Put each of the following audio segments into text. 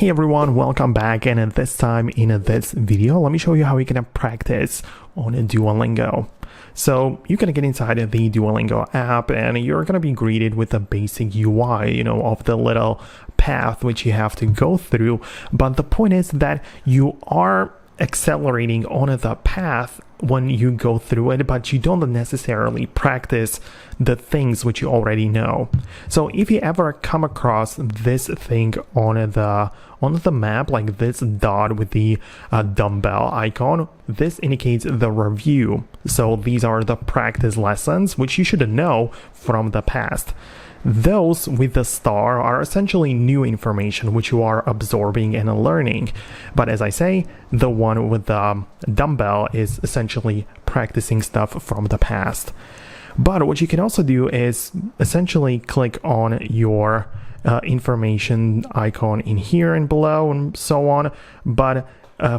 Hey everyone, welcome back, and this time in this video let me show you how you can practice on Duolingo. So you're gonna get inside the Duolingo app and you're gonna be greeted with the basic UI, of the little path which you have to go through. But the point is that you are accelerating on the path when you go through it, but you don't necessarily practice the things which you already know. So if you ever come across this thing on the map, like this dot with the dumbbell icon, this indicates the review. So these are the practice lessons which you should know from the past. Those with the star are essentially new information which you are absorbing and learning. But as I say, the one with the dumbbell is essentially practicing stuff from the past. But what you can also do is essentially click on your information icon in here and below and so on. But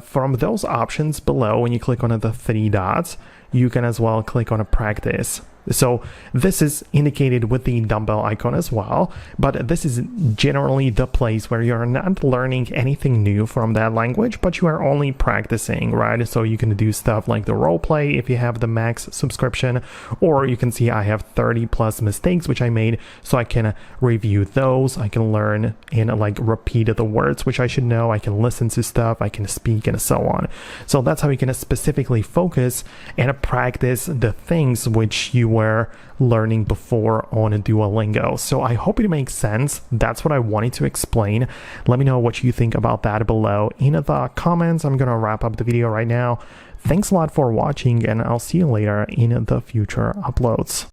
from those options below, when you click on the three dots, you can as well click on a practice. So this is indicated with the dumbbell icon as well, but this is generally the place where you're not learning anything new from that language, but you are only practicing, right? So you can do stuff like the role play if you have the max subscription, or you can see I have 30 plus mistakes which I made, so I can review those. I can learn and repeat the words which I should know. I can listen to stuff, I can speak, and so on. So that's how you can specifically focus and practice the things which you were learning before on Duolingo. So I hope it makes sense. That's what I wanted to explain. Let me know what you think about that below in the comments. I'm gonna wrap up the video right now. Thanks a lot for watching, and I'll see you later in the future uploads.